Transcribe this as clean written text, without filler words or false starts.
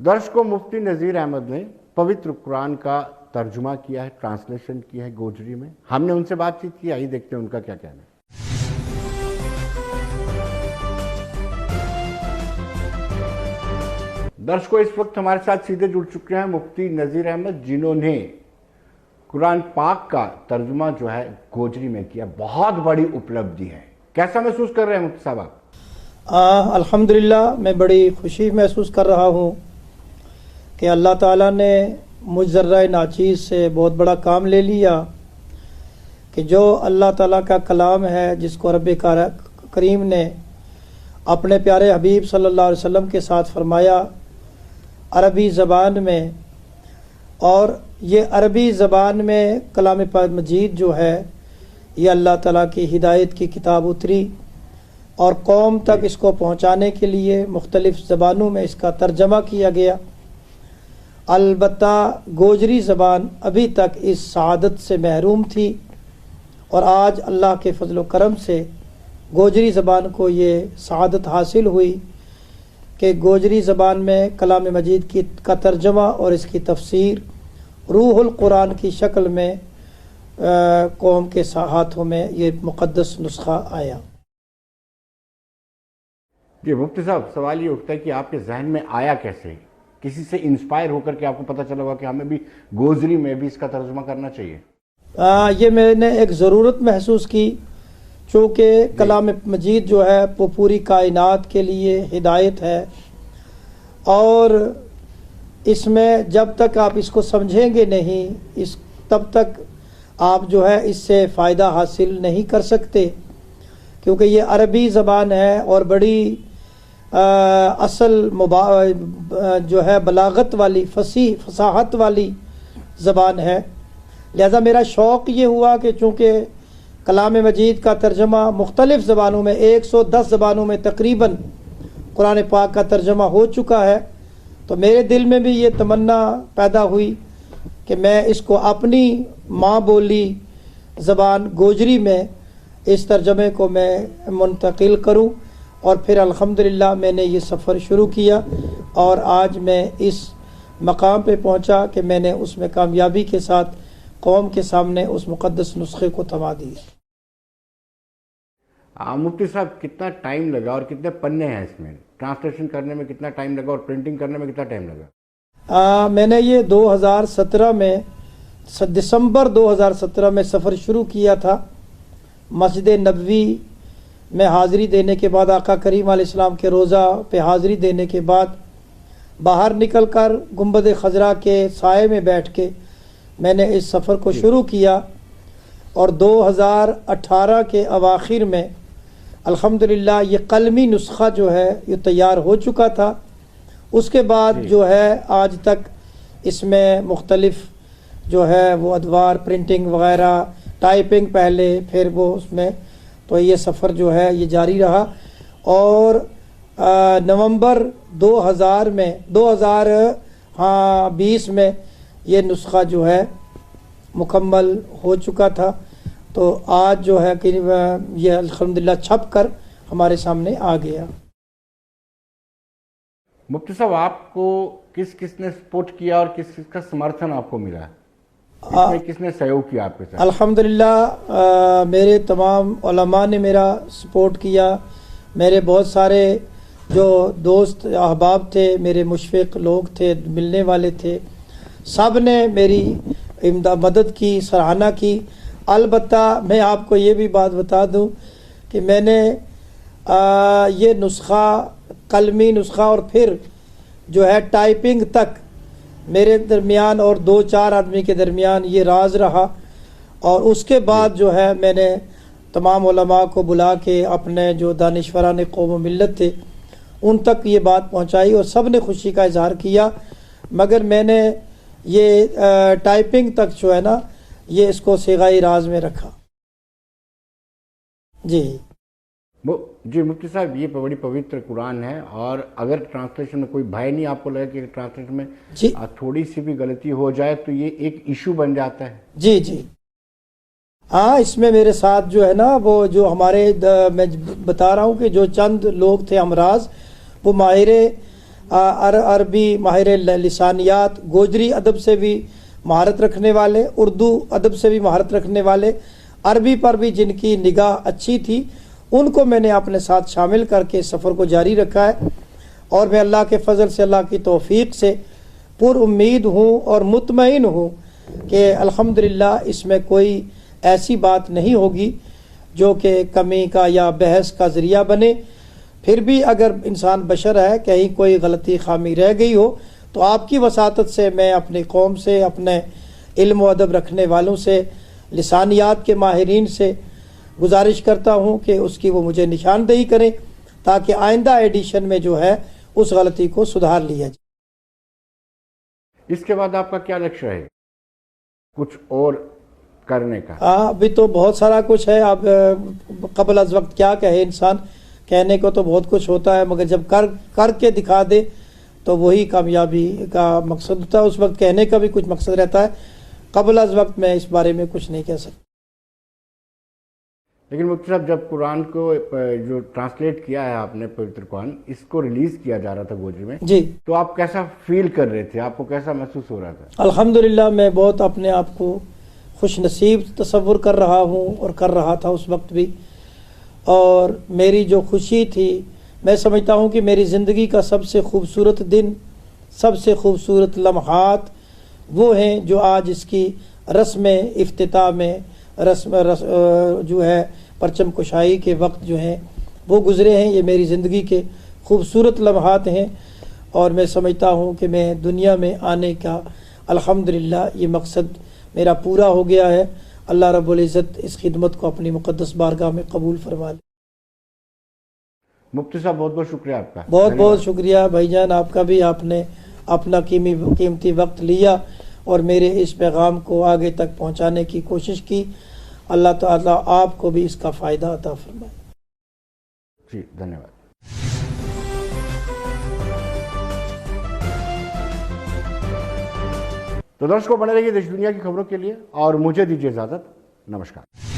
दर्शकों, मुफ्ती नज़ीर अहमद ने पवित्र कुरान का तर्जुमा किया है, ट्रांसलेशन किया है गोजरी में। हमने उनसे बातचीत की, आइए देखते हैं उनका क्या कहना है। दर्शकों, इस वक्त हमारे साथ सीधे जुड़ चुके हैं मुफ्ती नज़ीर अहमद, जिन्होंने कुरान पाक का तर्जुमा जो है गोजरी में किया। बहुत बड़ी उपलब्धि है, कैसा महसूस कर रहे हैं मुफ्ती साहब आप? अल्हम्दुलिल्लाह, मैं बड़ी खुशी महसूस कर रहा हूँ कि अल्लाह ताला ने मुझ ज़र्रा नाचीज़ से बहुत बड़ा काम ले लिया कि जो अल्लाह ताला का कलाम है, जिसको रब करीम ने अपने प्यारे हबीब सल्लल्लाहु अलैहि वसल्लम के साथ फरमाया अरबी ज़बान में, और ये अरबी ज़बान में कलाम पाक मजीद जो है ये अल्लाह ताला की हिदायत की किताब उतरी और कौम तक इसको पहुँचाने के लिए मुख्तलिफ़ ज़बानों में इसका तर्जमा किया गया। अलबत्ता गोजरी ज़बान अभी तक इस सआदत से महरूम थी और आज अल्लाह के फजल व करम से गोजरी ज़बान को ये सआदत हासिल हुई कि गोजरी ज़बान में कलाम मजीद का तर्जमा और इसकी तफसीर रूहुल कुरान की शक्ल में कौम के हाथों में ये मुक़द्दस नुस्खा आया। जी मुफ्ती साहब, सवाल ये उठता है कि आपके जहन में आया कैसे? किसी से इंस्पायर होकर के आपको पता चला होगा कि हमें भी गोजरी में भी इसका तर्जुमा करना चाहिए? ये मैंने एक ज़रूरत महसूस की, चूँकि कलाम मजीद जो है वो पूरी कायनात के लिए हिदायत है और इसमें जब तक आप इसको समझेंगे नहीं तब तक आप जो है इससे फ़ायदा हासिल नहीं कर सकते, क्योंकि ये अरबी ज़बान है और बड़ी असल जो है बलागत वाली फसाहत वाली ज़बान है। लिहाजा मेरा शौक़ ये हुआ कि चूँकि कलाम मजीद का तर्जमा मुख्तलिफ़ ज़बानों में 110 ज़बानों में तकरीबन कुरान पाक का तर्जमा हो चुका है, तो मेरे दिल में भी ये तमन्ना पैदा हुई कि मैं इसको अपनी माँ बोली ज़बान गोजरी में इस तर्जमे को मैं मुंतकिल करूं, और फिर अल्हम्दुलिल्लाह मैंने ये सफ़र शुरू किया और आज मैं इस मकाम पे पहुंचा कि मैंने उसमें कामयाबी के साथ कौम के सामने उस मुक़द्दस नुस्खे को थमा दी। मुफ्ती साहब, कितना टाइम लगा और कितने पन्ने हैं इसमें? ट्रांसलेशन करने में कितना टाइम लगा और प्रिंटिंग करने में कितना टाइम लगा? मैंने ये 2017 में दिसंबर 2017 में सफ़र शुरू किया था। मस्जिद नबवी में हाज़िरी देने के बाद, आका करीम अलैहिस्सलाम के रोज़ा पे हाज़िरी देने के बाद बाहर निकल कर गुंबद खजरा के साए में बैठ के मैंने इस सफ़र को शुरू किया और 2018 के अवाखिर में अल्हम्दुलिल्लाह ये कलमी नुस्खा जो है ये तैयार हो चुका था। उसके बाद जो है आज तक इसमें मुख्तलिफ़ जो है वो अदवार, प्रिंटिंग वग़ैरह, टाइपिंग पहले, फिर वो उसमें, तो ये सफ़र जो है ये जारी रहा और नवंबर 2020 में ये नुस्खा जो है मुकम्मल हो चुका था। तो आज जो है कि ये अल्हम्दुलिल्लाह छप कर हमारे सामने आ गया। मुफ्ती साहब, आपको किस किसने सपोर्ट किया और किस किसका समर्थन आपको मिला? किसने सहयोग किया आपके साथ? अल्हम्दुलिल्लाह मेरे तमाम उलमा ने मेरा सपोर्ट किया। मेरे बहुत सारे जो दोस्त अहबाब थे, मेरे मुशफ़िक़ लोग थे, मिलने वाले थे, सब ने मेरी मदद की, सराहना की। अलबत्ता मैं आपको ये भी बात बता दूं कि मैंने ये नुस्खा, कलमी नुस्खा और फिर जो है टाइपिंग तक मेरे दरमियान और 2-4 आदमी के दरमियान ये राज रहा, और उसके बाद जो है मैंने तमाम उलमा को बुला के अपने जो दानिश्वरान कौम मिल्लत थे उन तक ये बात पहुंचाई और सब ने खुशी का इजहार किया। मगर मैंने ये टाइपिंग तक जो है ना ये इसको सिगाई राज में रखा। जी मुफ्ती साहब, ये बड़ी पवित्र कुरान है और अगर ट्रांसलेशन में कोई भय नहीं आपको लगे कि ट्रांसलेशन में थोड़ी सी भी गलती हो जाए तो ये एक इशू बन जाता है? जी जी हाँ, इसमें मेरे साथ जो है ना वो जो हमारे मैं बता रहा हूँ कि जो चंद लोग थे हमराज, वो माहिर عربی ماہر لسانیات، گوجری ادب سے بھی مہارت رکھنے والے، اردو ادب سے بھی مہارت رکھنے والے، عربی پر بھی جن کی نگاہ اچھی تھی، ان کو میں نے اپنے ساتھ شامل کر کے سفر کو جاری رکھا ہے۔ اور میں اللہ کے فضل سے، اللہ کی توفیق سے پر امید ہوں اور مطمئن ہوں کہ الحمدللہ اس میں کوئی ایسی بات نہیں ہوگی جو کہ کمی کا یا بحث کا ذریعہ بنے۔ پھر بھی اگر انسان بشر ہے، کہیں کوئی غلطی خامی رہ گئی ہو تو آپ کی وساطت سے میں اپنی قوم سے، اپنے علم و ادب رکھنے والوں سے، لسانیات کے ماہرین سے گزارش کرتا ہوں کہ اس کی وہ مجھے نشاندہی کریں تاکہ آئندہ ایڈیشن میں جو ہے اس غلطی کو سدھار لیا جائے۔ اس کے بعد آپ کا کیا لکشیہ ہے، کچھ اور کرنے کا؟ ابھی تو بہت سارا کچھ ہے، اب قبل از وقت کیا کہے انسان، کہنے کو تو بہت کچھ ہوتا ہے مگر جب کر کے دکھا دے تو وہی کامیابی کا مقصد ہوتا ہے۔ اس وقت کہنے کا بھی کچھ مقصد رہتا ہے، قبل از وقت میں اس بارے میں کچھ نہیں کہہ سکتا۔ لیکن مفتی صاحب، جب قرآن کو جو ٹرانسلیٹ کیا ہے آپ نے، پوتر قرآن، اس کو ریلیز کیا جا رہا تھا گوجری میں، جی، تو آپ کیسا فیل کر رہے تھے؟ آپ کو کیسا محسوس ہو رہا تھا؟ الحمدللہ میں بہت اپنے آپ کو خوش نصیب تصور کر رہا ہوں اور کر رہا تھا اس وقت بھی، اور میری جو خوشی تھی، میں سمجھتا ہوں کہ میری زندگی کا سب سے خوبصورت دن، سب سے خوبصورت لمحات وہ ہیں جو آج اس کی رسم افتتاح میں جو ہے پرچم کشائی کے وقت جو ہیں وہ گزرے ہیں۔ یہ میری زندگی کے خوبصورت لمحات ہیں، اور میں سمجھتا ہوں کہ میں دنیا میں آنے کا الحمدللہ یہ مقصد میرا پورا ہو گیا ہے۔ اللہ رب العزت اس خدمت کو اپنی مقدس بارگاہ میں قبول فرما لے۔ مفتی صاحب، بہت بہت شکریہ آپ کا۔ بہت بہت شکریہ بھائی جان، آپ کا بھی، آپ نے اپنا قیمتی وقت لیا اور میرے اس پیغام کو آگے تک پہنچانے کی کوشش کی۔ اللہ تعالیٰ آپ کو بھی اس کا فائدہ عطا فرمائے۔ جی، دھنیہ واد۔ تو درشکوں، بنے رہیے دیش دنیا کی خبروں کے لیے اور مجھے دیجیے اجازت۔ نمسکار۔